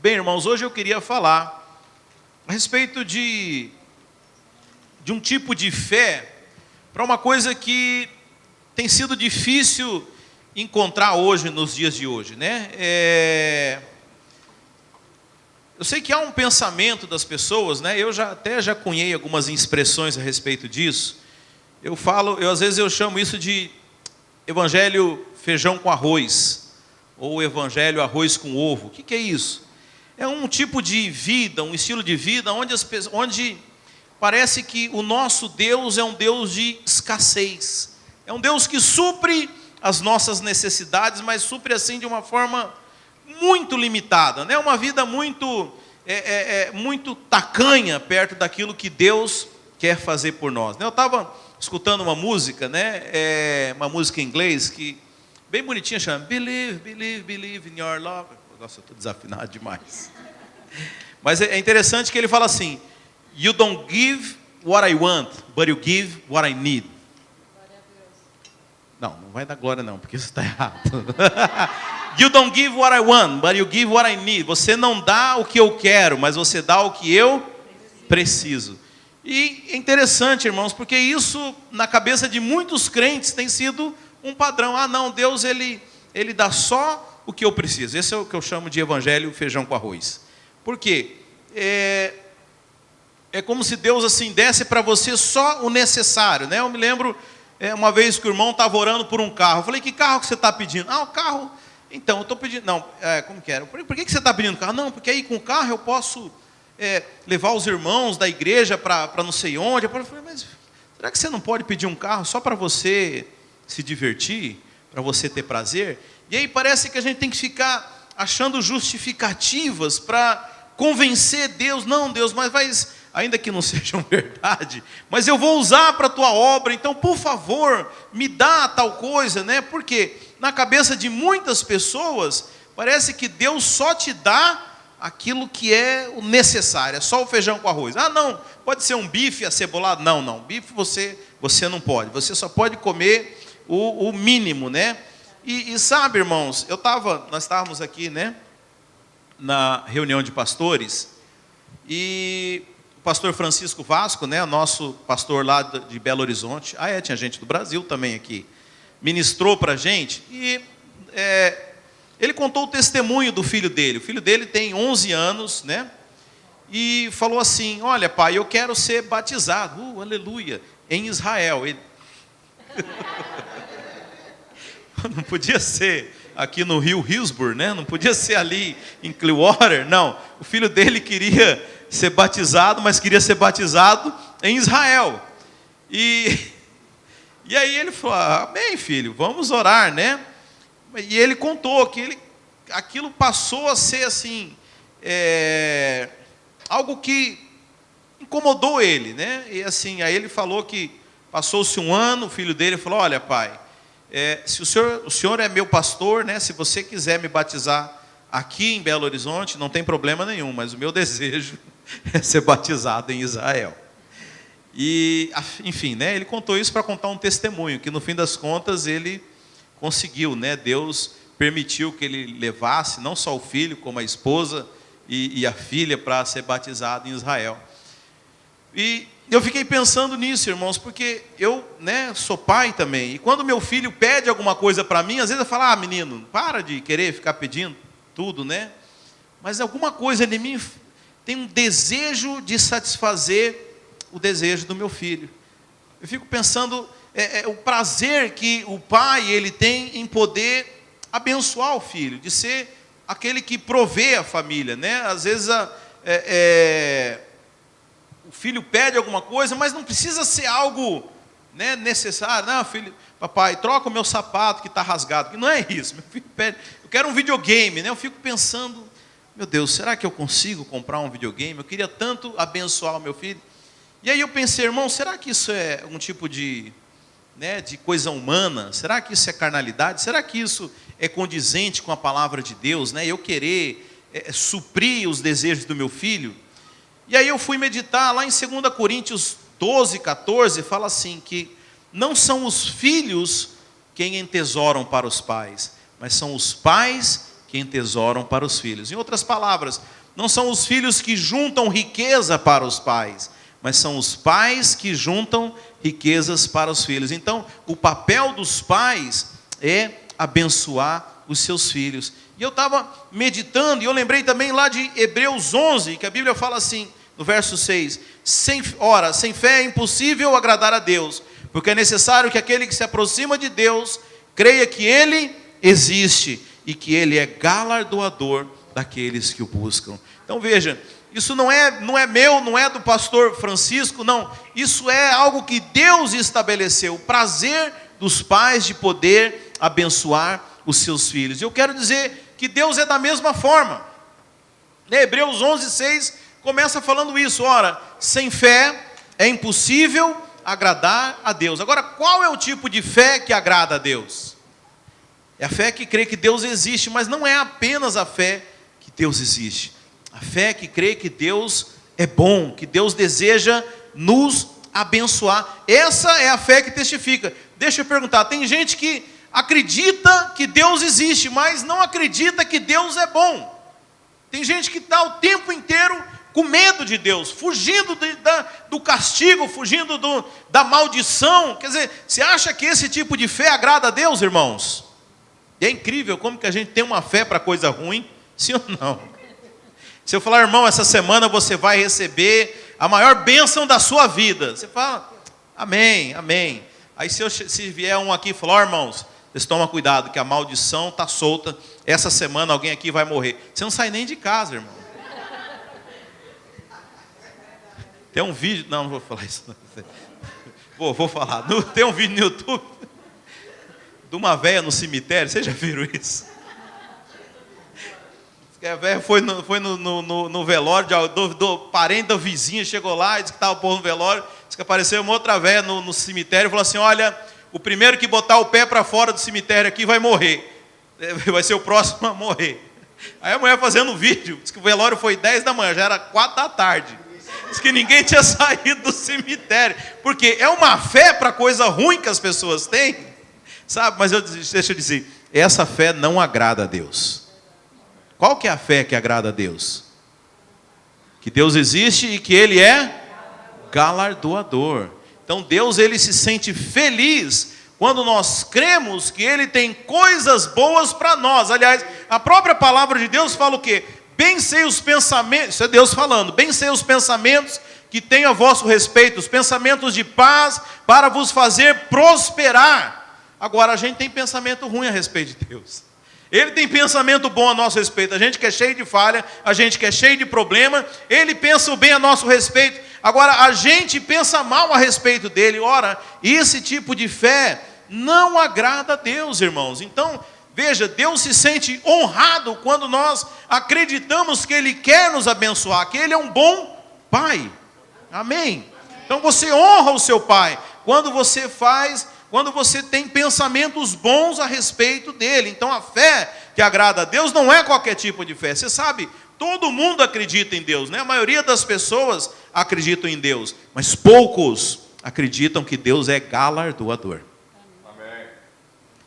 Bem, irmãos, hoje eu queria falar a respeito de um tipo de fé para uma coisa que tem sido difícil encontrar hoje, nos dias de hoje, né? Eu sei que há um pensamento das pessoas, né? Eu já cunhei algumas expressões a respeito disso. Às vezes eu chamo isso de evangelho feijão com arroz, ou evangelho arroz com ovo. O que é isso? É um tipo de vida, um estilo de vida onde parece que o nosso Deus é um Deus de escassez. É um Deus que supre as nossas necessidades, mas supre assim de uma forma muito limitada, né? Uma vida muito tacanha perto daquilo que Deus quer fazer por nós. Eu estava escutando uma música, né? Uma música em inglês que bem bonitinha, chama Believe, Believe, Believe in Your Love. Nossa, eu estou desafinado demais. Mas é interessante que ele fala assim: You don't give what I want, but you give what I need. Não vai dar glória não, porque isso está errado. You don't give what I want, but you give what I need. Você não dá o que eu quero, mas você dá o que eu preciso. E é interessante, irmãos, porque isso na cabeça de muitos crentes tem sido um padrão. Ah, não, Deus ele dá só o que eu preciso. Esse é o que eu chamo de evangelho feijão com arroz. Por quê? É como se Deus assim desse para você só o necessário, né? Eu me lembro uma vez que o irmão estava orando por um carro. Eu falei: que carro que você está pedindo? Ah, o carro. Então, eu estou pedindo. Não, como que era? Por que você está pedindo carro? Não, porque aí com o carro eu posso levar os irmãos da igreja para não sei onde. Eu falei: mas será que você não pode pedir um carro só para você se divertir, para você ter prazer? E aí parece que a gente tem que ficar achando justificativas para convencer Deus. Não, Deus, mas ainda que não sejam verdade, mas eu vou usar para a tua obra, então por favor, me dá tal coisa, né? Porque na cabeça de muitas pessoas, parece que Deus só te dá aquilo que é o necessário, é só o feijão com arroz. Ah, não, pode ser um bife acebolado? Não, bife você não pode, você só pode comer o mínimo, né? E sabe, irmãos, nós estávamos aqui, né, na reunião de pastores, e o pastor Francisco Vasco, né, nosso pastor lá de Belo Horizonte, tinha gente do Brasil também aqui, ministrou para a gente, e ele contou o testemunho do filho dele. O filho dele tem 11 anos, né, e falou assim: olha, pai, eu quero ser batizado, aleluia, em Israel. Não podia ser aqui no Rio Hillsborough, né? Não podia ser ali em Clearwater, não. O filho dele queria ser batizado, mas queria ser batizado em Israel. E aí ele falou: bem, filho, vamos orar, né? E ele contou que aquilo passou a ser assim, algo que incomodou ele, né? E assim, aí ele falou que passou-se um ano, o filho dele falou: olha, pai, se o senhor é meu pastor, né? Se você quiser me batizar aqui em Belo Horizonte, não tem problema nenhum, mas o meu desejo é ser batizado em Israel. E, enfim, né? Ele contou isso para contar um testemunho, que no fim das contas ele conseguiu, né? Deus permitiu que ele levasse não só o filho, como a esposa e a filha para ser batizado em Israel. E eu fiquei pensando nisso, irmãos, porque eu, né, sou pai também. E quando meu filho pede alguma coisa para mim, às vezes eu falo: menino, para de querer ficar pedindo tudo, né? Mas alguma coisa em mim tem um desejo de satisfazer o desejo do meu filho. Eu fico pensando o prazer que o pai ele tem em poder abençoar o filho, de ser aquele que provê a família, né? Às vezes o filho pede alguma coisa, mas não precisa ser algo, né, necessário. Não, filho, papai, troca o meu sapato que está rasgado. Que não é isso. Meu filho pede, eu quero um videogame, né? Eu fico pensando: meu Deus, será que eu consigo comprar um videogame? Eu queria tanto abençoar o meu filho. E aí eu pensei: irmão, será que isso é um tipo de coisa humana? Será que isso é carnalidade? Será que isso é condizente com a palavra de Deus, né? Eu querer suprir os desejos do meu filho? E aí eu fui meditar lá em 2 Coríntios 12, 14, fala assim que não são os filhos quem entesouram para os pais, mas são os pais que que entesouram para os filhos. Em outras palavras, não são os filhos que juntam riqueza para os pais, mas são os pais que juntam riquezas para os filhos. Então, o papel dos pais é abençoar os seus filhos. E eu estava meditando, e eu lembrei também lá de Hebreus 11, que a Bíblia fala assim, no verso 6, sem fé é impossível agradar a Deus, porque é necessário que aquele que se aproxima de Deus, creia que Ele existe, e que Ele é galardoador daqueles que o buscam. Então veja, isso não é meu, não é do pastor Francisco, não, isso é algo que Deus estabeleceu, o prazer dos pais de poder abençoar os seus filhos. Eu quero dizer que Deus é da mesma forma. Hebreus 11:6 começa falando isso. Ora, sem fé é impossível agradar a Deus. Agora, qual é o tipo de fé que agrada a Deus? É a fé que crê que Deus existe, mas não é apenas a fé que Deus existe. A fé que crê que Deus é bom, que Deus deseja nos abençoar. Essa é a fé que testifica. Deixa eu perguntar, tem gente que acredita que Deus existe, mas não acredita que Deus é bom. Tem gente que está o tempo inteiro com medo de Deus, fugindo do castigo, fugindo da maldição. Quer dizer, você acha que esse tipo de fé agrada a Deus, irmãos? E é incrível como que a gente tem uma fé para coisa ruim, sim ou não? Se eu falar, irmão, essa semana você vai receber a maior bênção da sua vida, você fala, amém, amém. Aí se vier um aqui e falar, irmãos, vocês tomam cuidado, que a maldição está solta, essa semana alguém aqui vai morrer. Você não sai nem de casa, irmão. Tem um vídeo, não vou falar isso. Vou falar. Tem um vídeo no YouTube de uma véia no cemitério, vocês já viram isso? A véia foi no velório do parente da vizinha, chegou lá, disse que estava pondo no velório, disse que apareceu uma outra véia no cemitério e falou assim, olha, o primeiro que botar o pé para fora do cemitério aqui vai morrer. Vai ser o próximo a morrer. Aí a mulher fazendo vídeo, disse que o velório foi 10 da manhã, já era 4 da tarde. Disse que ninguém tinha saído do cemitério. Porque é uma fé para coisa ruim que as pessoas têm. Sabe, mas deixa eu dizer, essa fé não agrada a Deus. Qual que é a fé que agrada a Deus? Que Deus existe e que Ele é galardoador. Então Deus, Ele se sente feliz quando nós cremos que Ele tem coisas boas para nós. Aliás, a própria palavra de Deus fala o quê? Bem sei os pensamentos, isso é Deus falando, bem sei os pensamentos que tenho a vosso respeito, os pensamentos de paz para vos fazer prosperar. Agora, a gente tem pensamento ruim a respeito de Deus. Ele tem pensamento bom a nosso respeito. A gente que é cheio de falha, a gente que é cheio de problema, Ele pensa o bem a nosso respeito. Agora, a gente pensa mal a respeito dele. Ora, esse tipo de fé não agrada a Deus, irmãos. Então, veja, Deus se sente honrado quando nós acreditamos que Ele quer nos abençoar, que Ele é um bom Pai. Amém? Então, você honra o seu Pai quando você tem pensamentos bons a respeito dele. Então a fé que agrada a Deus não é qualquer tipo de fé. Você sabe, todo mundo acredita em Deus, né? A maioria das pessoas acreditam em Deus, mas poucos acreditam que Deus é galardoador. Amém.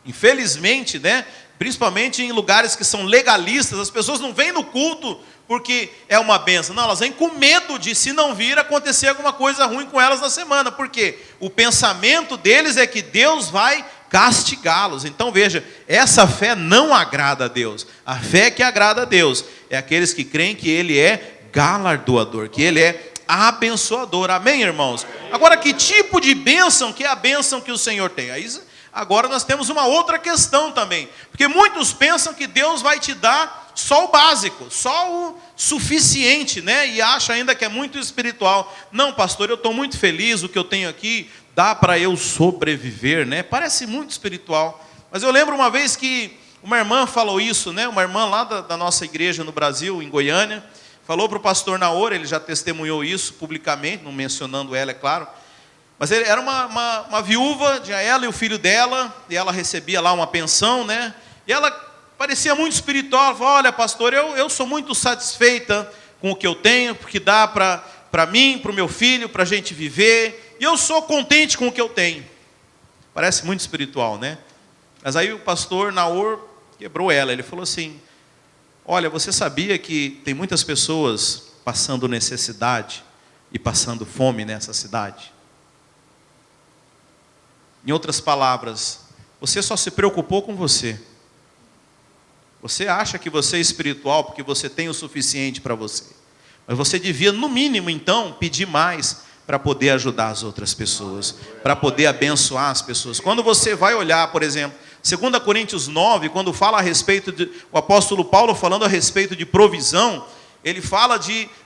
Infelizmente, né? Principalmente em lugares que são legalistas, as pessoas não vêm no culto porque é uma benção. Não, elas vêm com medo de, se não vir, acontecer alguma coisa ruim com elas na semana. Por quê? O pensamento deles é que Deus vai castigá-los. Então veja, essa fé não agrada a Deus. A fé que agrada a Deus é aqueles que creem que Ele é galardoador, que Ele é abençoador. Amém, irmãos? Agora, que tipo de bênção que é a bênção que o Senhor tem? Aí, agora nós temos uma outra questão também. Porque muitos pensam que Deus vai te dar só o básico, só o suficiente, né? E acha ainda que é muito espiritual. Não, pastor, eu estou muito feliz, o que eu tenho aqui dá para eu sobreviver, né? Parece muito espiritual. Mas eu lembro uma vez que uma irmã falou isso, né? Uma irmã lá da nossa igreja no Brasil, em Goiânia, falou para o pastor Naor, ele já testemunhou isso publicamente, não mencionando ela, é claro. Mas ele era uma viúva, tinha ela e o filho dela, e ela recebia lá uma pensão, né? E ela parecia muito espiritual. Ela falou, olha, pastor, eu sou muito satisfeita com o que eu tenho, porque dá para mim, para o meu filho, para a gente viver, e eu sou contente com o que eu tenho. Parece muito espiritual, né? Mas aí o pastor Naor quebrou ela. Ele falou assim, Olha, você sabia que tem muitas pessoas passando necessidade e passando fome nessa cidade? Em outras palavras, você só se preocupou com você. Você acha que você é espiritual porque você tem o suficiente para você. Mas você devia, no mínimo, então, pedir mais para poder ajudar as outras pessoas, para poder abençoar as pessoas. Quando você vai olhar, por exemplo, 2 Coríntios 9, quando fala a respeito o apóstolo Paulo falando a respeito de provisão, ele fala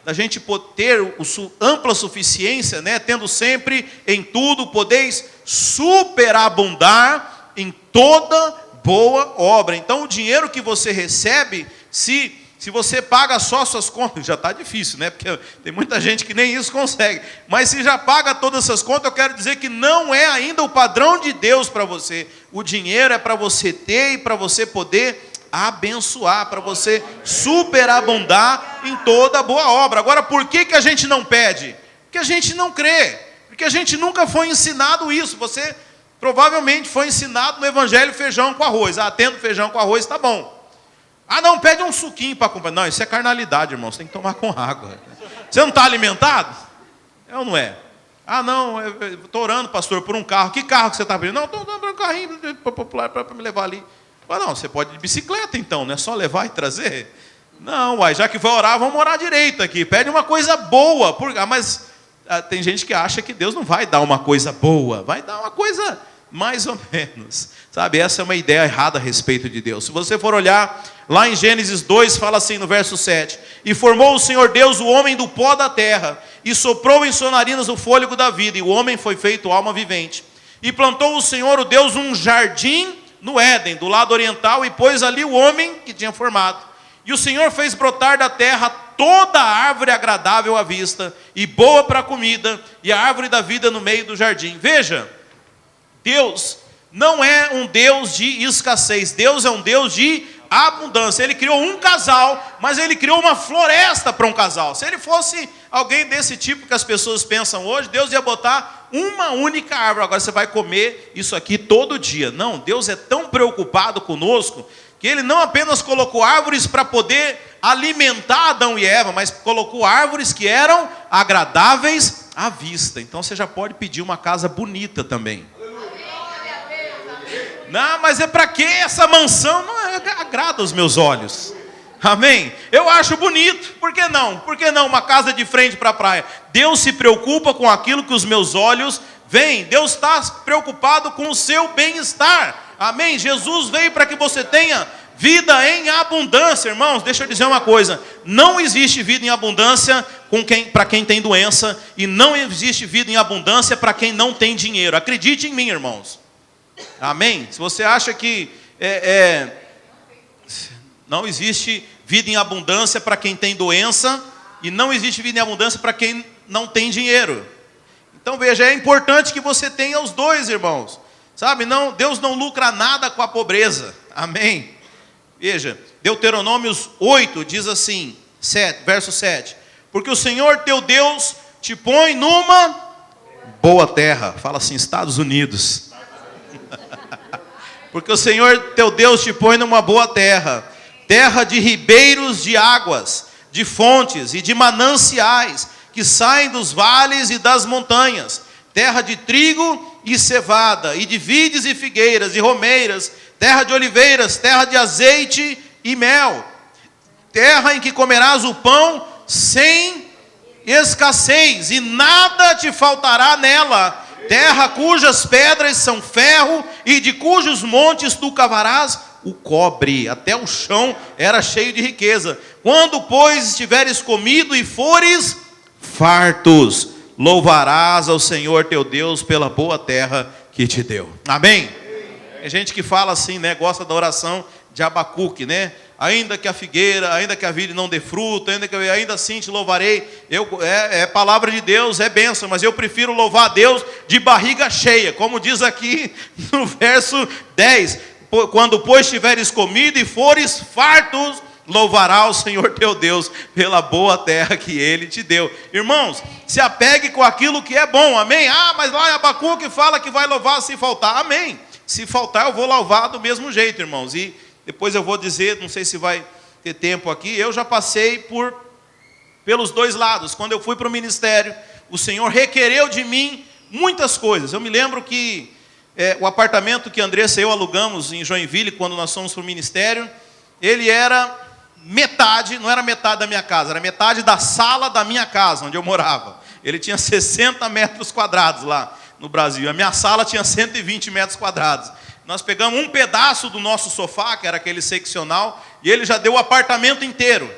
da gente ter ampla suficiência, né? Tendo sempre em tudo, podeis superabundar em toda boa obra. Então o dinheiro que você recebe, se você paga só suas contas, já está difícil, né? Porque tem muita gente que nem isso consegue. Mas se já paga todas essas contas, eu quero dizer que não é ainda o padrão de Deus para você. O dinheiro é para você ter e para você poder abençoar, para você superabundar em toda boa obra. Agora, por que a gente não pede? Porque a gente não crê. Porque a gente nunca foi ensinado isso. Você provavelmente foi ensinado no evangelho feijão com arroz. Tendo feijão com arroz, está bom. Não, pede um suquinho para comprar. Não, isso é carnalidade, irmão. Você tem que tomar com água. Você não está alimentado? É ou não é? Não, eu estou orando, pastor, por um carro. Que carro que você está pedindo? Não, estou orando por um carrinho popular para me levar ali. Não, você pode ir de bicicleta então, não é só levar e trazer? Não, já que vai orar, vamos orar direito aqui. Pede uma coisa boa. Mas tem gente que acha que Deus não vai dar uma coisa boa. Vai dar uma coisa mais ou menos. Sabe, essa é uma ideia errada a respeito de Deus. Se você for olhar, lá em Gênesis 2, fala assim no verso 7. E formou o Senhor Deus o homem do pó da terra, e soprou em suas narinas o fôlego da vida, e o homem foi feito alma vivente. E plantou o Senhor o Deus um jardim no Éden, do lado oriental, e pôs ali o homem que tinha formado. E o Senhor fez brotar da terra toda a árvore agradável à vista, e boa para a comida, e a árvore da vida no meio do jardim. Veja, Deus não é um Deus de escassez, Deus é um Deus de abundância. Ele criou um casal, mas ele criou uma floresta para um casal. Se ele fosse alguém desse tipo que as pessoas pensam hoje, Deus ia botar uma única árvore. Agora você vai comer isso aqui todo dia. Não, Deus é tão preocupado conosco que Ele não apenas colocou árvores para poder alimentar Adão e Eva, mas colocou árvores que eram agradáveis à vista. Então você já pode pedir uma casa bonita também. Não, mas é para que essa mansão? Não agrada aos meus olhos. Amém? Eu acho bonito. Por que não? Por que não uma casa de frente para a praia? Deus se preocupa com aquilo que os meus olhos veem. Deus está preocupado com o seu bem-estar. Amém? Jesus veio para que você tenha vida em abundância. Irmãos, deixa eu dizer uma coisa. Não existe vida em abundância para quem tem doença. E não existe vida em abundância para quem não tem dinheiro. Acredite em mim, irmãos. Amém? Se você acha que não existe vida em abundância para quem tem doença, e não existe vida em abundância para quem não tem dinheiro. Então veja, é importante que você tenha os dois, irmãos. Sabe, Deus não lucra nada com a pobreza. Amém? Veja, Deuteronômios 8 diz assim, verso 7. Porque o Senhor teu Deus te põe numa boa terra. Fala assim, Estados Unidos. Porque o Senhor teu Deus te põe numa boa terra, terra de ribeiros de águas, de fontes e de mananciais, que saem dos vales e das montanhas, terra de trigo e cevada, e de vides e figueiras e romeiras, terra de oliveiras, terra de azeite e mel, terra em que comerás o pão sem escassez, e nada te faltará nela, terra cujas pedras são ferro, e de cujos montes tu cavarás o cobre. Até o chão era cheio de riqueza. Quando, pois, estiveres comido e fores fartos, louvarás ao Senhor teu Deus pela boa terra que te deu. Amém? Tem gente que fala assim, né? Gosta da oração de Abacuque, né? Ainda que a figueira, ainda que a vide não dê fruto, ainda assim te louvarei. É palavra de Deus, é bênção, mas eu prefiro louvar a Deus de barriga cheia, como diz aqui no verso 10. Quando, pois, tiveres comido e fores fartos, louvará o Senhor teu Deus pela boa terra que Ele te deu. Irmãos, se apegue com aquilo que é bom, amém? Mas lá em Abacuque fala que vai louvar se faltar, amém. Se faltar eu vou louvar do mesmo jeito, irmãos, e depois eu vou dizer, não sei se vai ter tempo aqui, eu já passei pelos dois lados. Quando eu fui para o ministério, o Senhor requereu de mim muitas coisas. Eu me lembro que o apartamento que Andressa e eu alugamos em Joinville, quando nós fomos para o ministério, ele era metade, não era metade da minha casa, era metade da sala da minha casa, onde eu morava. Ele tinha 60 metros quadrados lá no Brasil. A minha sala tinha 120 metros quadrados. Nós pegamos um pedaço do nosso sofá, que era aquele seccional, e ele já deu o apartamento inteiro.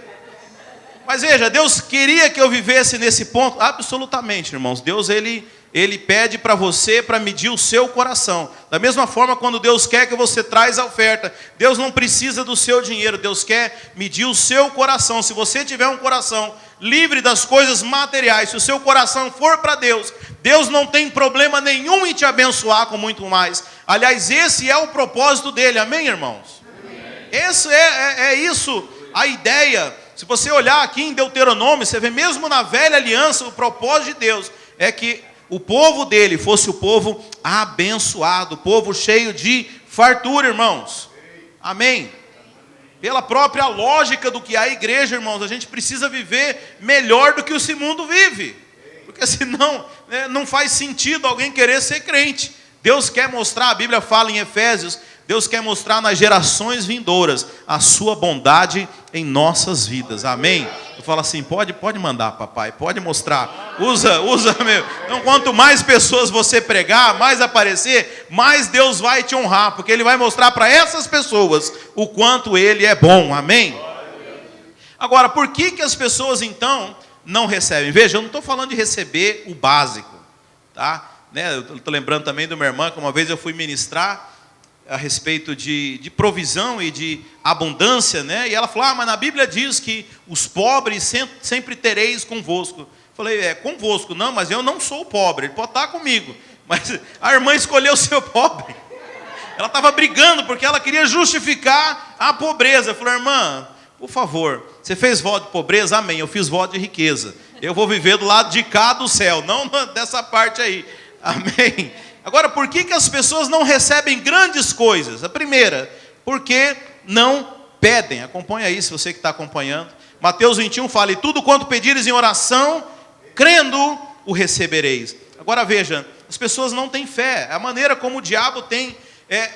Mas veja, Deus queria que eu vivesse nesse ponto? Absolutamente, irmãos. Deus, Ele pede para você, para medir o seu coração. Da mesma forma, quando Deus quer que você traz a oferta, Deus não precisa do seu dinheiro, Deus quer medir o seu coração. Se você tiver um coração livre das coisas materiais, se o seu coração for para Deus, Deus não tem problema nenhum em te abençoar com muito mais. Aliás, esse é o propósito dele, amém, irmãos? Amém. Esse é isso, a ideia. Se você olhar aqui em Deuteronômio, você vê mesmo na velha aliança, o propósito de Deus é que o povo dele fosse o povo abençoado, o povo cheio de fartura, irmãos. Amém? Pela própria lógica do que é a igreja, irmãos, a gente precisa viver melhor do que esse mundo vive. Porque senão, não faz sentido alguém querer ser crente. Deus quer mostrar, a Bíblia fala em Efésios, Deus quer mostrar nas gerações vindouras a sua bondade em nossas vidas. Amém? Eu falo assim, pode mandar, papai, pode mostrar. Usa meu. Então, quanto mais pessoas você pregar, mais aparecer, mais Deus vai te honrar, porque Ele vai mostrar para essas pessoas o quanto Ele é bom. Amém? Agora, por que as pessoas então não recebem? Veja, eu não estou falando de receber o básico, tá? Eu estou lembrando também de uma irmã que uma vez eu fui ministrar a respeito de provisão e de abundância, né? E ela falou, mas na Bíblia diz que os pobres sempre tereis convosco. Falei, convosco, não, mas eu não sou pobre, ele pode estar comigo. Mas a irmã escolheu ser pobre. Ela estava brigando porque ela queria justificar a pobreza. Eu falei, irmã, por favor, você fez voto de pobreza? Amém, eu fiz voto de riqueza. Eu vou viver do lado de cá do céu, não dessa parte aí. Amém. Agora, por que as pessoas não recebem grandes coisas? A primeira, porque não pedem. Acompanha aí, se você que está acompanhando. Mateus 21 fala, e tudo quanto pedires em oração, crendo, o recebereis. Agora veja, as pessoas não têm fé. A maneira como o diabo tem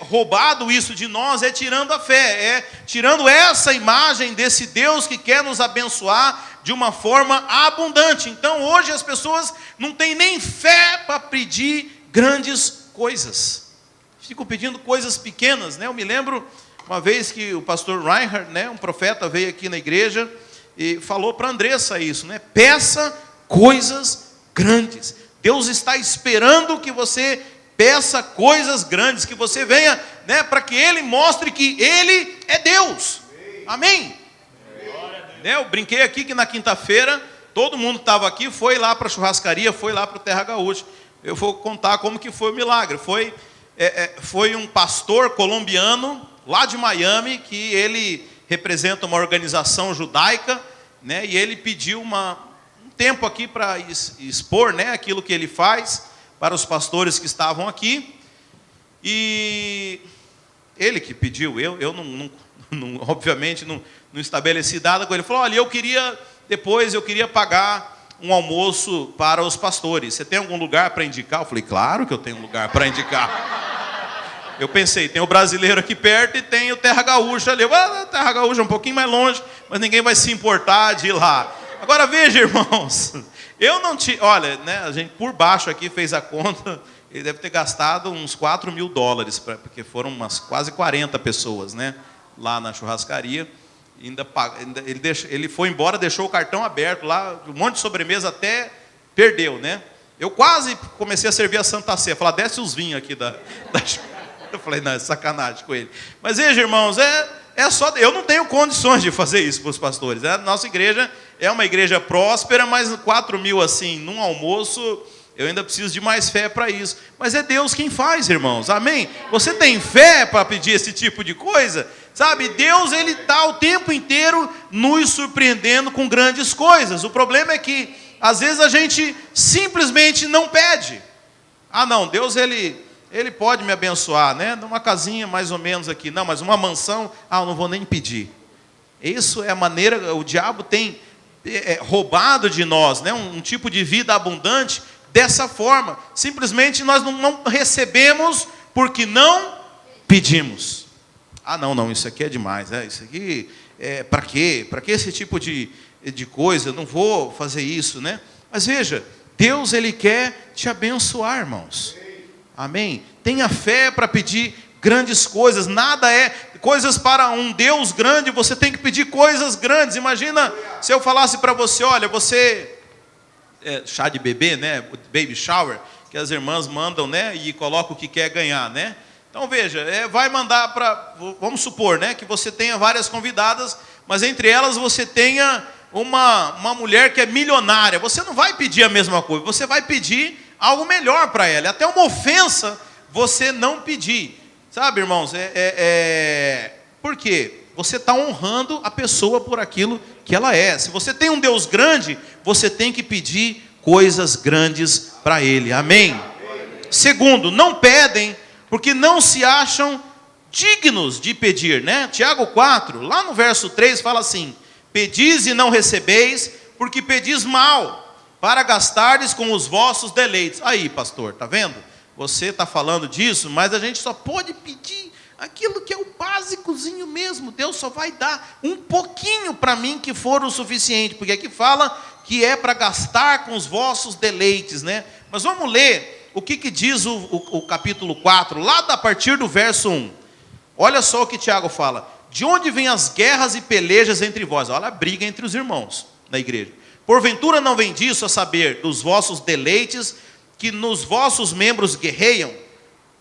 roubado isso de nós é tirando a fé, tirando essa imagem desse Deus que quer nos abençoar de uma forma abundante. Então hoje as pessoas não têm nem fé para pedir grandes coisas, ficam pedindo coisas pequenas, né? Eu me lembro uma vez que o pastor Reinhard, né, um profeta, veio aqui na igreja e falou para Andressa isso, né? Peça coisas grandes. Deus está esperando que você peça coisas grandes, que você venha, né, para que Ele mostre que Ele é Deus. Amém? Eu brinquei aqui que na quinta-feira todo mundo estava aqui, foi lá para a churrascaria, foi lá para o Terra Gaúcha. Eu vou contar como que foi o milagre. Foi um pastor colombiano, lá de Miami, que ele representa uma organização judaica, né, e ele pediu um tempo aqui para expor, né, aquilo que ele faz para os pastores que estavam aqui. E ele que pediu, eu não obviamente não estabeleci nada com ele. Ele falou, olha, eu queria pagar um almoço para os pastores. Você tem algum lugar para indicar? Eu falei, claro que eu tenho um lugar para indicar. Eu pensei, tem o brasileiro aqui perto e tem o Terra Gaúcha ali. Terra Gaúcha é um pouquinho mais longe, mas ninguém vai se importar de ir lá. Agora veja, irmãos, olha, né, a gente por baixo aqui fez a conta, ele deve ter gastado uns $4.000, porque foram umas quase 40 pessoas, né, lá na churrascaria. Ele foi embora, deixou o cartão aberto lá, um monte de sobremesa, até perdeu, né? Eu quase comecei a servir a Santa Ceia, falar, desce os vinhos aqui eu falei, não, é sacanagem com ele. Mas veja, irmãos, eu não tenho condições de fazer isso para os pastores. A nossa igreja é uma igreja próspera, mas 4.000 assim, num almoço, eu ainda preciso de mais fé para isso. Mas é Deus quem faz, irmãos, amém? Você tem fé para pedir esse tipo de coisa? Sabe, Deus, Ele está o tempo inteiro nos surpreendendo com grandes coisas. O problema é que, às vezes, a gente simplesmente não pede. Não, Deus, Ele pode me abençoar, né? Numa casinha mais ou menos aqui. Não, mas uma mansão, eu não vou nem pedir. Isso é a maneira, o diabo tem roubado de nós, né? Um tipo de vida abundante dessa forma. Simplesmente nós não recebemos porque não pedimos. Ah, não, isso aqui é demais, isso aqui para quê? Para que esse tipo de coisa? Eu não vou fazer isso, né? Mas veja, Deus, Ele quer te abençoar, irmãos. Amém? Tenha fé para pedir grandes coisas. Nada é coisas para um Deus grande, você tem que pedir coisas grandes. Imagina se eu falasse para você, olha, você chá de bebê, né? Baby shower, que as irmãs mandam, né? E colocam o que quer ganhar, né? Então veja, vai mandar para, vamos supor, né? Que você tenha várias convidadas, mas entre elas você tenha uma mulher que é milionária. Você não vai pedir a mesma coisa, você vai pedir algo melhor para ela. Até uma ofensa você não pedir. Sabe, irmãos, por quê? Você está honrando a pessoa por aquilo que ela é. Se você tem um Deus grande, você tem que pedir coisas grandes para Ele. Amém? Segundo, não pedem porque não se acham dignos de pedir, né? Tiago 4, lá no verso 3, fala assim: pedis e não recebeis, porque pedis mal, para gastardes com os vossos deleites. Aí, pastor, tá vendo? Você está falando disso, mas a gente só pode pedir aquilo que é o básicozinho mesmo. Deus só vai dar um pouquinho para mim que for o suficiente, porque aqui fala que é para gastar com os vossos deleites, né? Mas vamos ler o que diz o capítulo 4, lá a partir do verso 1. Olha só o que Tiago fala: de onde vêm as guerras e pelejas entre vós? Olha a briga entre os irmãos na igreja. Porventura não vem disso, a saber, dos vossos deleites, que nos vossos membros guerreiam?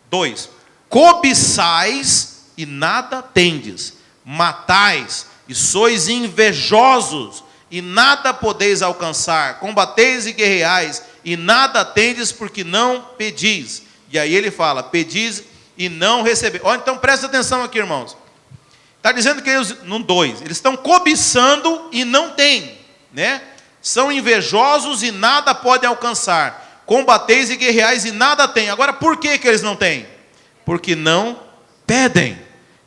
2. Cobiçais e nada tendes, matais e sois invejosos e nada podeis alcançar, combateis e guerreais e nada tendes porque não pedis. E aí ele fala: pedis e não recebeis. Olha, então presta atenção aqui, irmãos. Está dizendo que eles, no 2, eles estão cobiçando e não têm, né? São invejosos e nada podem alcançar, combateis e guerreais e nada têm. Agora, por que eles não têm? Porque não pedem.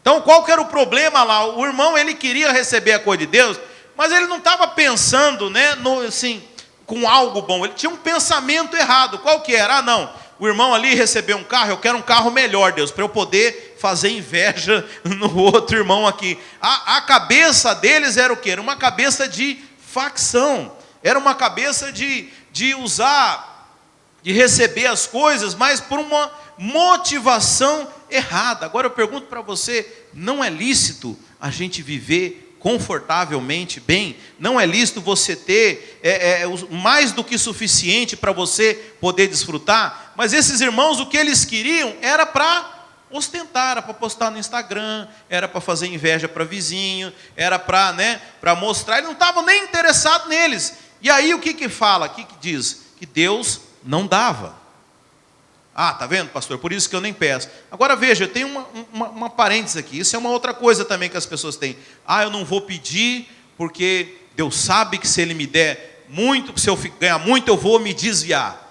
Então, qual que era o problema lá? O irmão, ele queria receber a coisa de Deus, mas ele não estava pensando, né, assim, com algo bom. Ele tinha um pensamento errado. Qual que era? Ah, não, o irmão ali recebeu um carro, eu quero um carro melhor, Deus, para eu poder fazer inveja no outro irmão aqui. A cabeça deles era o quê? Era uma cabeça de facção. Era uma cabeça de usar, de receber as coisas, mas por uma motivação errada. Agora eu pergunto para você: não é lícito a gente viver confortavelmente bem? Não é lícito você ter mais do que suficiente para você poder desfrutar? Mas esses irmãos, o que eles queriam era para ostentar, era para postar no Instagram, era para fazer inveja para vizinho, era para, né, para mostrar. Eles não estavam nem interessados neles. E aí o que fala? O que diz? Que Deus não dava. Ah, tá vendo, pastor? Por isso que eu nem peço. Agora veja, eu tenho uma parêntese aqui. Isso é uma outra coisa também que as pessoas têm. Ah, eu não vou pedir porque Deus sabe que se Ele me der muito, se eu ganhar muito, eu vou me desviar.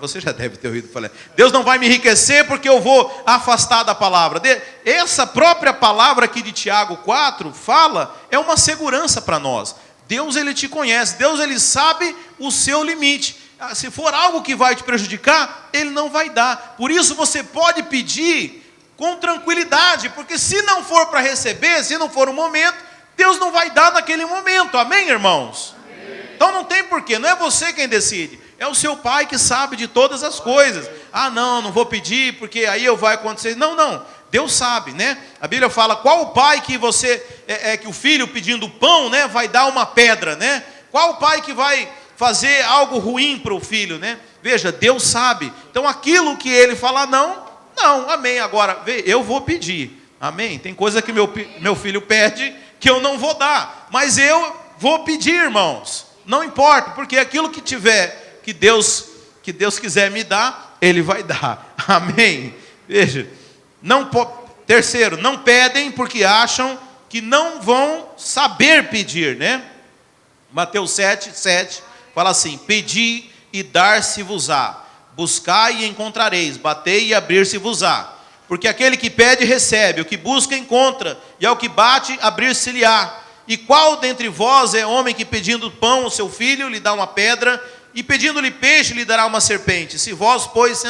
Você já deve ter ouvido falar: Deus não vai me enriquecer porque eu vou afastar da palavra. Essa própria palavra aqui de Tiago 4 fala, é uma segurança para nós. Deus, Ele te conhece. Deus, Ele sabe o seu limite. Se for algo que vai te prejudicar, Ele não vai dar. Por isso você pode pedir com tranquilidade, porque se não for para receber, se não for o momento, Deus não vai dar naquele momento. Amém, irmãos? Amém. Então não tem porquê, não é você quem decide, é o seu Pai que sabe de todas as coisas. Ah, não vou pedir porque aí vai acontecer. Não, Deus sabe, né? A Bíblia fala: qual o pai que que o filho pedindo pão, né, vai dar uma pedra, né? Qual o pai que vai fazer algo ruim para o filho, né? Veja, Deus sabe. Então aquilo que ele falar não, amém. Agora, eu vou pedir, amém. Tem coisa que meu filho pede que eu não vou dar, mas eu vou pedir, irmãos. Não importa, porque aquilo que tiver, que Deus quiser me dar, Ele vai dar, amém. Veja, terceiro, não pedem porque acham que não vão saber pedir, né? Mateus 7 fala assim: pedi e dar-se-vos-á, buscai e encontrareis, batei e abrir-se-vos-á. Porque aquele que pede recebe, o que busca encontra, e ao que bate abrir-se-lhe-á. E qual dentre vós é homem que pedindo pão ao seu filho lhe dá uma pedra, e pedindo-lhe peixe lhe dará uma serpente? Se vós, pois,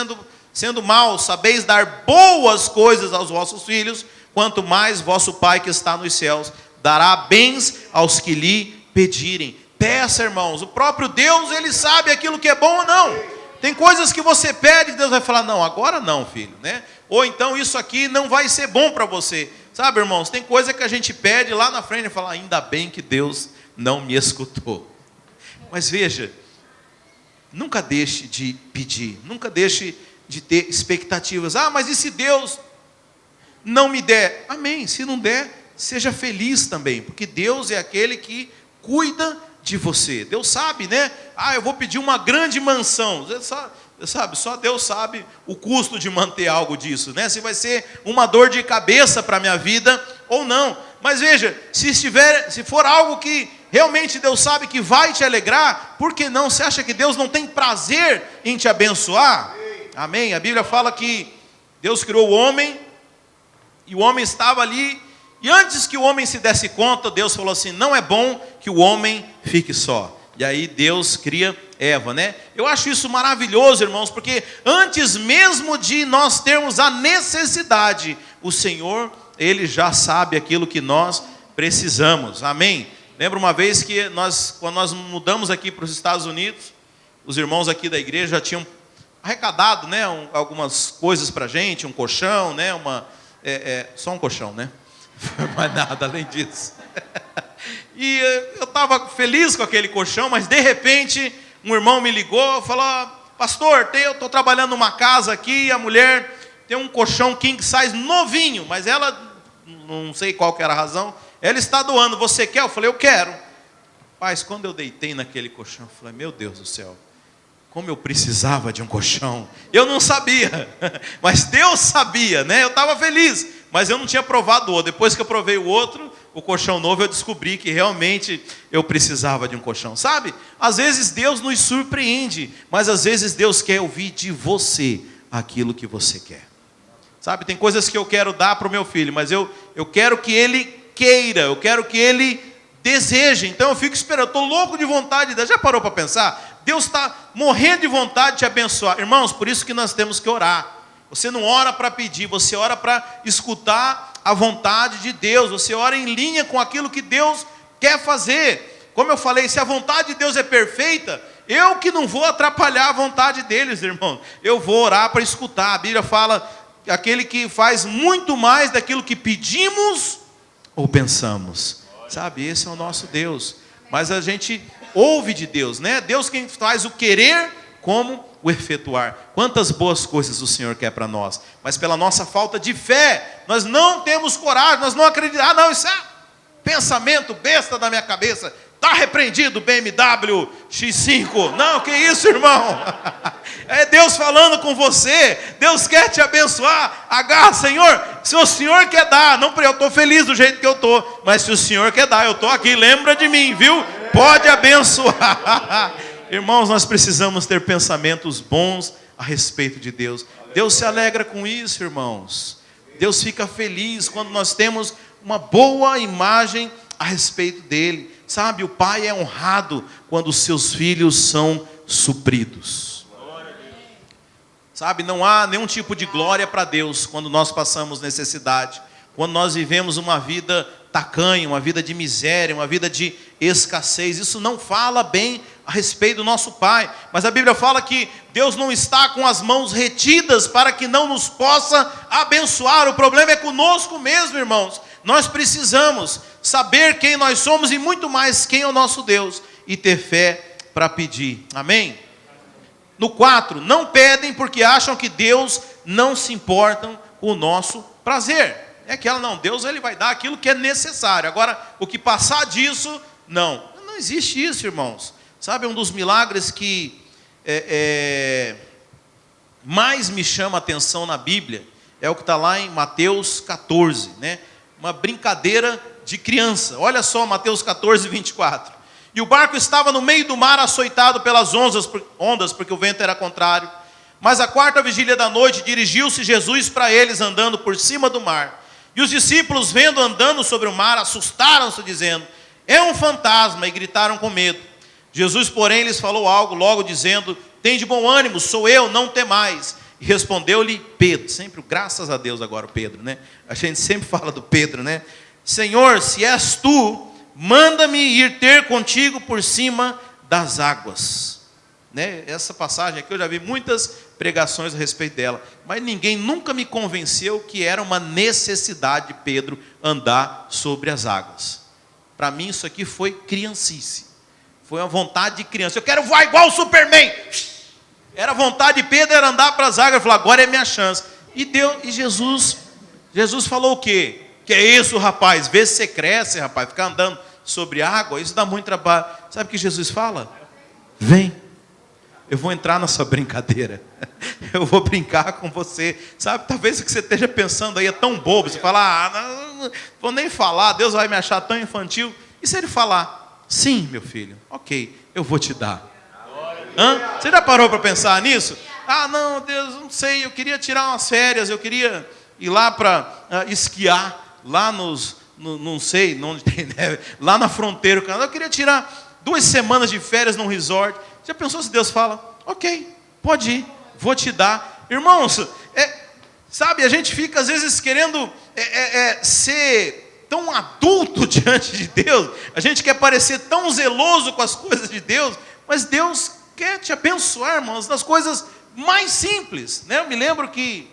sendo maus, sabeis dar boas coisas aos vossos filhos, quanto mais vosso Pai que está nos céus dará bens aos que lhe pedirem. Peça, irmãos, o próprio Deus, Ele sabe aquilo que é bom ou não. Tem coisas que você pede e Deus vai falar, não, agora não, filho, né? Ou então isso aqui não vai ser bom para você. Sabe, irmãos, tem coisa que a gente pede lá na frente e fala, ainda bem que Deus não me escutou. Mas veja, nunca deixe de pedir, nunca deixe de ter expectativas. Ah, mas e se Deus não me der? Amém, se não der, seja feliz também, porque Deus é aquele que cuida de você. Deus sabe, né? Ah, eu vou pedir uma grande mansão. Só Deus sabe o custo de manter algo disso, né? Se vai ser uma dor de cabeça para a minha vida ou não. Mas veja, se for algo que realmente Deus sabe que vai te alegrar, por que não? Você acha que Deus não tem prazer em te abençoar? Amém? A Bíblia fala que Deus criou o homem, e o homem estava ali, e antes que o homem se desse conta, Deus falou assim, não é bom que o homem fique só. E aí Deus cria Eva, né? Eu acho isso maravilhoso, irmãos, porque antes mesmo de nós termos a necessidade, o Senhor, Ele já sabe aquilo que nós precisamos. Amém? Lembro uma vez que quando nós mudamos aqui para os Estados Unidos, os irmãos aqui da igreja já tinham arrecadado, né, algumas coisas para a gente, um colchão, né, só um colchão, né? Mas nada além disso. E eu estava feliz com aquele colchão, mas de repente um irmão me ligou, falou, pastor, eu estou trabalhando numa casa aqui, e a mulher tem um colchão king size novinho, mas ela, não sei qual que era a razão, ela está doando, você quer? Eu falei, eu quero. Mas quando eu deitei naquele colchão, eu falei, meu Deus do céu, como eu precisava de um colchão. Eu não sabia, mas Deus sabia, né? Eu estava feliz, mas eu não tinha provado o outro. Depois que eu provei o outro, o colchão novo, eu descobri que realmente eu precisava de um colchão. Sabe? Às vezes Deus nos surpreende, mas às vezes Deus quer ouvir de você aquilo que você quer. Sabe? Tem coisas que eu quero dar para o meu filho, mas eu quero que ele queira, eu quero que ele deseje. Então eu fico esperando, eu estou louco de vontade de dar. Já parou para pensar? Deus está morrendo de vontade de te abençoar. Irmãos, por isso que nós temos que orar. Você não ora para pedir, você ora para escutar a vontade de Deus. Você ora em linha com aquilo que Deus quer fazer. Como eu falei, se a vontade de Deus é perfeita, eu que não vou atrapalhar a vontade deles, irmão. Eu vou orar para escutar. A Bíblia fala que aquele que faz muito mais daquilo que pedimos ou pensamos. Sabe, esse é o nosso Deus. Mas a gente ouve de Deus, né? Deus quem faz o querer como o efetuar. Quantas boas coisas o Senhor quer para nós. Mas pela nossa falta de fé, nós não temos coragem, nós não acreditamos. Ah, não, isso é pensamento besta da minha cabeça. Está repreendido, BMW X5. Não, que isso, irmão? É Deus falando com você. Deus quer te abençoar. Agarra, Senhor. Se o Senhor quer dar, não, eu estou feliz do jeito que eu estou. Mas se o Senhor quer dar, eu estou aqui. Lembra de mim, viu? Pode abençoar. Irmãos, nós precisamos ter pensamentos bons a respeito de Deus. Deus se alegra com isso, irmãos. Deus fica feliz quando nós temos uma boa imagem a respeito dele. Sabe, o pai é honrado quando os seus filhos são supridos. Sabe, não há nenhum tipo de glória para Deus quando nós passamos necessidade. Quando nós vivemos uma vida tacanha, uma vida de miséria, uma vida de escassez. Isso não fala bem a respeito do nosso Pai. Mas a Bíblia fala que Deus não está com as mãos retidas para que não nos possa abençoar. O problema é conosco mesmo, irmãos. Nós precisamos saber quem nós somos e muito mais quem é o nosso Deus e ter fé para pedir. Amém? No 4, não pedem porque acham que Deus não se importa com o nosso prazer. É aquela, não, Deus ele vai dar aquilo que é necessário. Agora, o que passar disso, não. Não existe isso, irmãos. Sabe, um dos milagres que mais me chama a atenção na Bíblia é o que está lá em Mateus 14, né? Uma brincadeira de criança. Olha só, Mateus 14, 24. E o barco estava no meio do mar, açoitado pelas ondas, porque o vento era contrário. Mas à quarta vigília da noite, dirigiu-se Jesus para eles, andando por cima do mar. E os discípulos, vendo andando sobre o mar, assustaram-se, dizendo: é um fantasma, e gritaram com medo. Jesus, porém, lhes falou algo, logo dizendo: tende bom ânimo, sou eu, não temais. E respondeu-lhe Pedro, sempre, graças a Deus agora o Pedro, né? A gente sempre fala do Pedro, né? Senhor, se és tu, manda-me ir ter contigo por cima das águas. Né? Essa passagem aqui eu já vi muitas pregações a respeito dela, mas ninguém nunca me convenceu que era uma necessidade de Pedro andar sobre as águas. Para mim isso aqui foi criancice, foi uma vontade de criança. Eu quero voar igual o Superman. Era vontade de Pedro, era andar para as águas. Ele falou: agora é minha chance. E Jesus falou o quê? Que é isso, rapaz? Vê se você cresce, rapaz. Ficar andando sobre água, isso dá muito trabalho. Sabe o que Jesus fala? Vem, eu vou entrar na sua brincadeira. Eu vou brincar com você. Sabe, talvez o que você esteja pensando aí é tão bobo. Você fala: não vou nem falar, Deus vai me achar tão infantil. E se ele falar: sim, meu filho, ok, eu vou te dar. Você já parou para pensar nisso? Não, Deus, não sei, eu queria tirar umas férias, eu queria ir lá para esquiar, lá não sei, onde tem neve, lá na fronteira do Canadá. Eu queria tirar 2 semanas de férias num resort. Já pensou se Deus fala: ok, pode ir, vou te dar. Irmãos, sabe, a gente fica às vezes querendo ser tão adulto diante de Deus, a gente quer parecer tão zeloso com as coisas de Deus, mas Deus quer te abençoar, irmãos, nas coisas mais simples, né? Eu me lembro que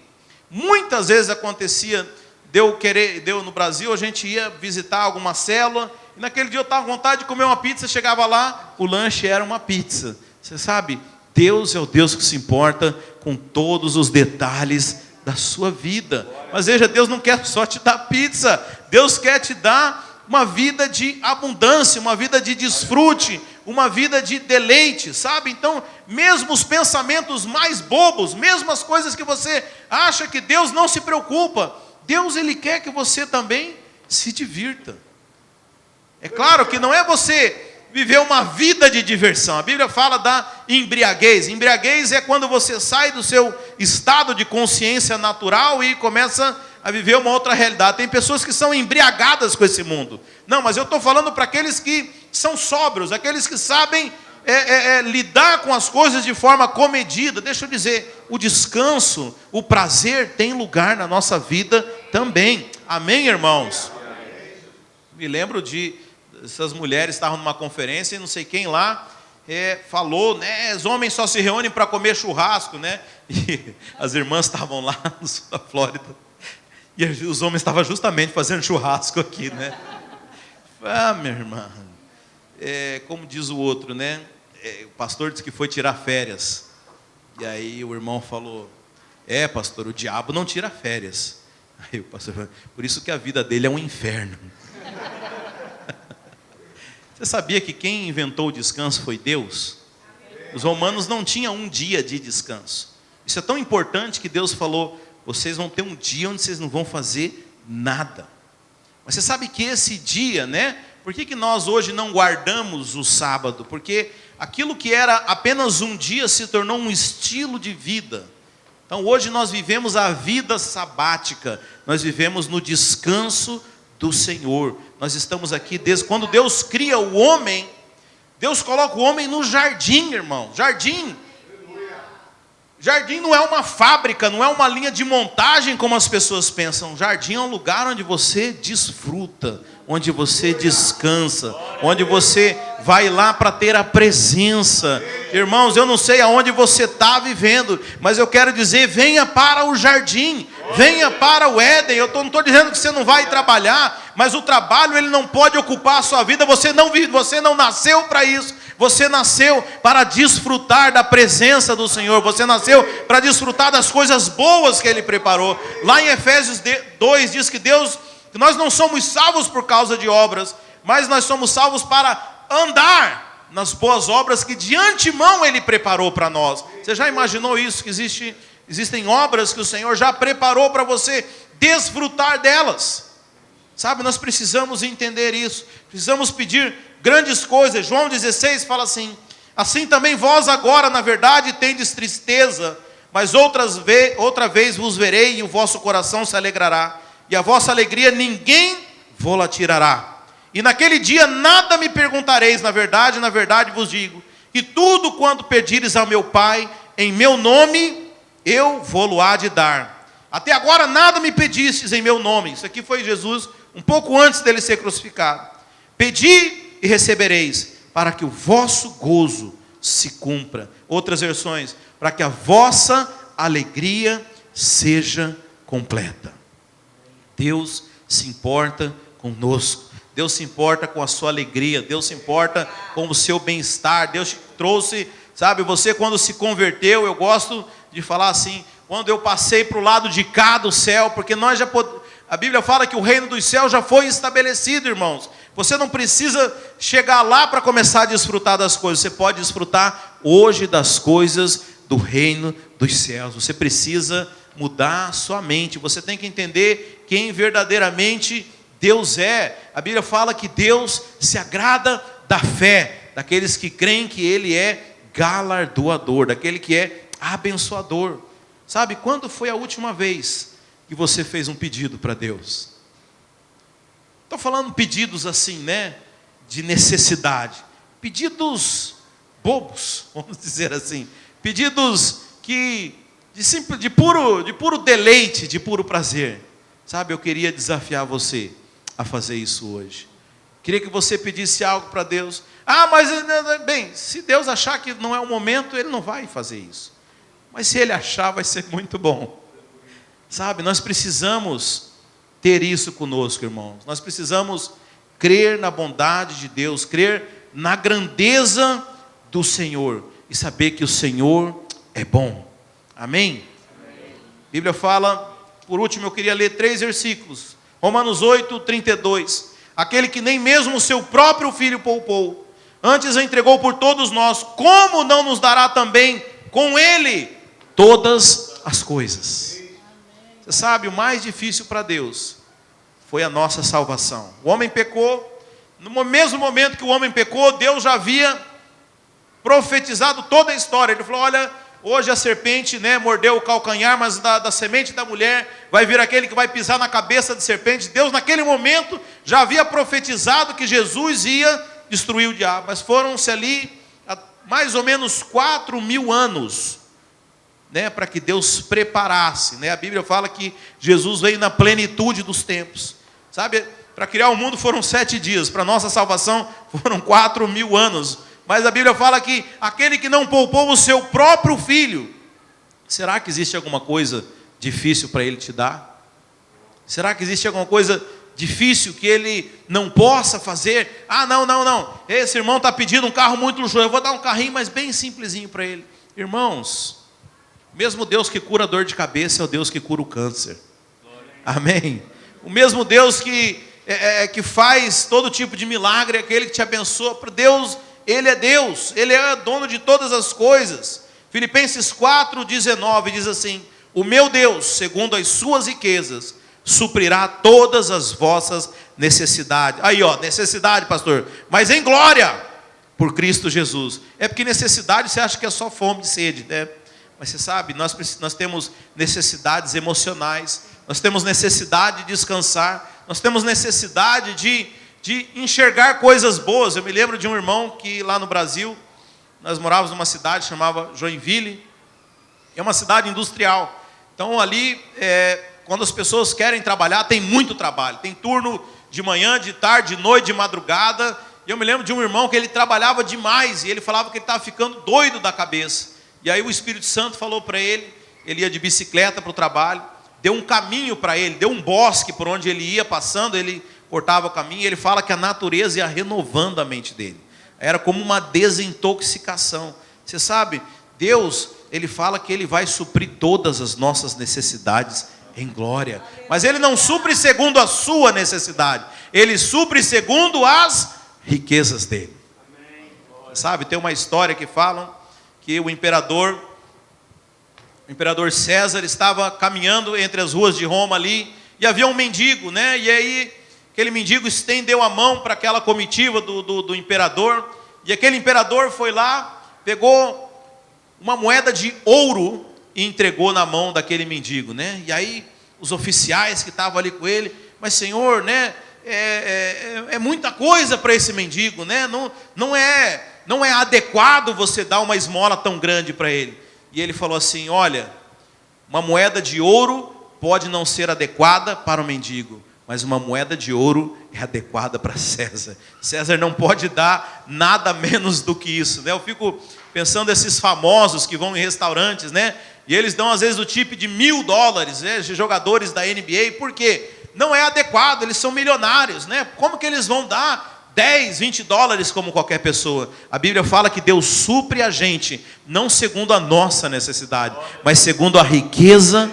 muitas vezes acontecia deu no Brasil, a gente ia visitar alguma célula, e naquele dia eu estava com vontade de comer uma pizza, chegava lá, o lanche era uma pizza. Você sabe, Deus é o Deus que se importa com todos os detalhes da sua vida. Mas veja, Deus não quer só te dar pizza, Deus quer te dar uma vida de abundância, uma vida de desfrute, uma vida de deleite, sabe? Então, mesmo os pensamentos mais bobos, mesmo as coisas que você acha que Deus não se preocupa, Deus, Ele quer que você também se divirta. É claro que não é você viver uma vida de diversão. A Bíblia fala da embriaguez. Embriaguez é quando você sai do seu estado de consciência natural e começa a viver uma outra realidade. Tem pessoas que são embriagadas com esse mundo. Não, mas eu estou falando para aqueles que são sóbrios, aqueles que sabem lidar com as coisas de forma comedida. Deixa eu dizer, o descanso, o prazer tem lugar na nossa vida também. Amém, irmãos? Me lembro essas mulheres estavam numa conferência e não sei quem lá falou, né? Os homens só se reúnem para comer churrasco, né? E as irmãs estavam lá no sul da Flórida. E os homens estavam justamente fazendo churrasco aqui, né? Minha irmã, como diz o outro, né? O pastor disse que foi tirar férias. E aí o irmão falou: pastor, o diabo não tira férias. Aí o pastor falou: por isso que a vida dele é um inferno. Você sabia que quem inventou o descanso foi Deus? Os romanos não tinham um dia de descanso. Isso é tão importante que Deus falou: vocês vão ter um dia onde vocês não vão fazer nada. Mas você sabe que esse dia, né? Por que nós hoje não guardamos o sábado? Porque aquilo que era apenas um dia se tornou um estilo de vida. Então hoje nós vivemos a vida sabática. Nós vivemos no descanso do Senhor. Nós estamos aqui desde quando Deus cria o homem. Deus coloca o homem no jardim, irmão. Jardim não é uma fábrica, não é uma linha de montagem como as pessoas pensam. Jardim é um lugar onde você desfruta, onde você descansa, onde você vai lá para ter a presença. Irmãos, eu não sei aonde você está vivendo, mas eu quero dizer, venha para o jardim, venha para o Éden. Eu não estou dizendo que você não vai trabalhar, mas o trabalho ele não pode ocupar a sua vida. Você não nasceu para isso. Você nasceu para desfrutar da presença do Senhor. Você nasceu para desfrutar das coisas boas que Ele preparou. Lá em Efésios 2 diz que nós não somos salvos por causa de obras, mas nós somos salvos para andar nas boas obras que de antemão Ele preparou para nós. Você já imaginou isso? Que existem obras que o Senhor já preparou para você desfrutar delas. Sabe, nós precisamos entender isso. Precisamos pedir grandes coisas. João 16 fala assim: assim também vós agora, na verdade, tendes tristeza, mas outra vez vos verei e o vosso coração se alegrará, e a vossa alegria ninguém vô-la tirará. E naquele dia nada me perguntareis, na verdade vos digo, que tudo quanto pedires ao meu Pai, em meu nome, eu vou-lo-á de dar. Até agora nada me pedistes em meu nome. Isso aqui foi Jesus, um pouco antes dele ser crucificado. Pedi e recebereis, para que o vosso gozo se cumpra. Outras versões, para que a vossa alegria seja completa. Deus se importa conosco. Deus se importa com a sua alegria. Deus se importa com o seu bem-estar. Deus te trouxe, sabe, você quando se converteu, eu gosto de falar assim, quando eu passei para o lado de cá do céu, porque nós já a Bíblia fala que o reino dos céus já foi estabelecido, irmãos. Você não precisa chegar lá para começar a desfrutar das coisas. Você pode desfrutar hoje das coisas do reino dos céus. Você precisa mudar a sua mente. Você tem que entender quem verdadeiramente Deus é. A Bíblia fala que Deus se agrada da fé, daqueles que creem que Ele é galardoador, daquele que é abençoador. Sabe, quando foi a última vez que você fez um pedido para Deus? Estou falando pedidos assim, né? De necessidade. Pedidos bobos, vamos dizer assim. Pedidos de puro deleite, de puro prazer. Sabe, eu queria desafiar você a fazer isso hoje. Queria que você pedisse algo para Deus. Mas, bem, se Deus achar que não é o momento, Ele não vai fazer isso. Mas se Ele achar, vai ser muito bom. Sabe, nós precisamos ter isso conosco, irmãos. Nós precisamos crer na bondade de Deus, crer na grandeza do Senhor e saber que o Senhor é bom. Amém? A Bíblia fala, por último eu queria ler 3 versículos. Romanos 8, 32. Aquele que nem mesmo o seu próprio filho poupou, antes o entregou por todos nós, como não nos dará também com ele todas as coisas? Você sabe, o mais difícil para Deus foi a nossa salvação. O homem pecou. No mesmo momento que o homem pecou, Deus já havia profetizado toda a história. Ele falou, olha, hoje a serpente, né, mordeu o calcanhar, mas da semente da mulher vai vir aquele que vai pisar na cabeça de serpente. Deus naquele momento já havia profetizado que Jesus ia destruir o diabo. Mas foram-se ali mais ou menos 4.000 anos, né, para que Deus preparasse, né? A Bíblia fala que Jesus veio na plenitude dos tempos. Sabe, para criar o mundo foram 7 dias, para nossa salvação foram 4.000 anos. Mas a Bíblia fala que aquele que não poupou o seu próprio filho, será que existe alguma coisa difícil para Ele te dar? Será que existe alguma coisa difícil que Ele não possa fazer? Não, esse irmão está pedindo um carro muito luxuoso, eu vou dar um carrinho, mas bem simplesinho para ele. Irmãos, mesmo Deus que cura a dor de cabeça é o Deus que cura o câncer. Amém? O mesmo Deus que faz todo tipo de milagre, aquele que te abençoa. Para Deus, Ele é Deus, Ele é dono de todas as coisas. Filipenses 4:19 diz assim: o meu Deus, segundo as suas riquezas, suprirá todas as vossas necessidades. Aí necessidade, pastor, mas em glória, por Cristo Jesus. É porque necessidade você acha que é só fome e sede, né? Mas você sabe, nós temos necessidades emocionais, nós temos necessidade de descansar, nós temos necessidade de enxergar coisas boas. Eu me lembro de um irmão que lá no Brasil, nós morávamos numa cidade chamada Joinville, é uma cidade industrial. Então ali, quando as pessoas querem trabalhar, tem muito trabalho, tem turno de manhã, de tarde, de noite, de madrugada. E eu me lembro de um irmão que ele trabalhava demais, e ele falava que ele estava ficando doido da cabeça. E aí o Espírito Santo falou para ele ia de bicicleta para o trabalho, deu um caminho para ele, deu um bosque por onde ele ia passando, ele cortava o caminho, e ele fala que a natureza ia renovando a mente dele. Era como uma desintoxicação. Você sabe, Deus, Ele fala que Ele vai suprir todas as nossas necessidades em glória. Mas Ele não supre segundo a sua necessidade, Ele supre segundo as riquezas dele. Sabe, tem uma história que falam que o imperador César estava caminhando entre as ruas de Roma ali, e havia um mendigo, né? E aí aquele mendigo estendeu a mão para aquela comitiva do imperador, e aquele imperador foi lá, pegou uma moeda de ouro e entregou na mão daquele mendigo, né? E aí os oficiais que estavam ali com ele, mas senhor, né? é muita coisa para esse mendigo, né? Não é adequado você dar uma esmola tão grande para ele. E ele falou assim: olha, uma moeda de ouro pode não ser adequada para o mendigo, mas uma moeda de ouro é adequada para César. César não pode dar nada menos do que isso, né? Eu fico pensando esses famosos que vão em restaurantes, né? E eles dão às vezes o tip de $1.000, né? Jogadores da NBA, por quê? Não é adequado, eles são milionários, né? Como que eles vão dar $10, $20 como qualquer pessoa? A Bíblia fala que Deus supre a gente, não segundo a nossa necessidade, mas segundo a riqueza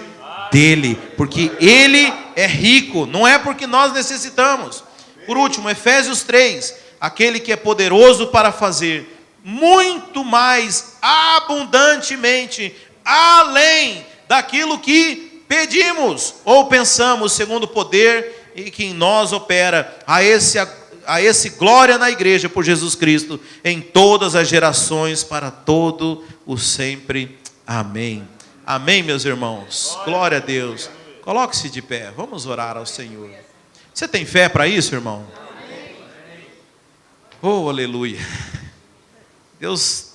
dele, porque ele é rico, não é porque nós necessitamos. Por último, Efésios 3, aquele que é poderoso para fazer muito mais abundantemente, além daquilo que pedimos ou pensamos, segundo o poder e que em nós opera, a esse glória na igreja por Jesus Cristo, em todas as gerações, para todo o sempre. Amém. Amém, meus irmãos. Glória a Deus. Coloque-se de pé. Vamos orar ao Senhor. Você tem fé para isso, irmão? Oh, aleluia. Deus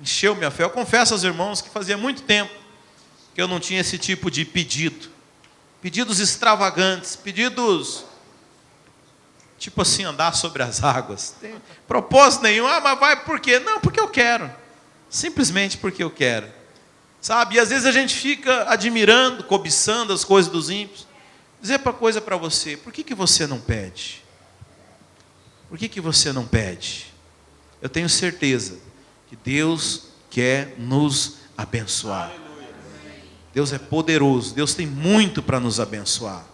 encheu minha fé. Eu confesso aos irmãos que fazia muito tempo que eu não tinha esse tipo de pedido. Pedidos extravagantes, pedidos tipo assim, andar sobre as águas. Tem propósito nenhum. Mas vai por quê? Não, porque eu quero. Simplesmente porque eu quero. Sabe? E às vezes a gente fica admirando, cobiçando as coisas dos ímpios. Dizer uma coisa para você: por que você não pede? Por que você não pede? Eu tenho certeza que Deus quer nos abençoar. Deus é poderoso, Deus tem muito para nos abençoar.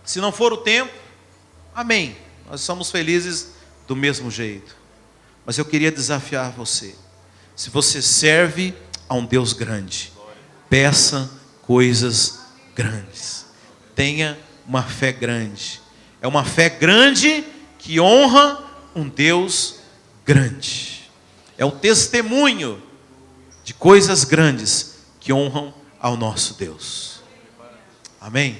Se não for o tempo, amém. Nós somos felizes do mesmo jeito. Mas eu queria desafiar você. Se você serve a um Deus grande, peça coisas grandes. Tenha uma fé grande. É uma fé grande que honra um Deus grande. É o testemunho de coisas grandes que honram ao nosso Deus. Amém?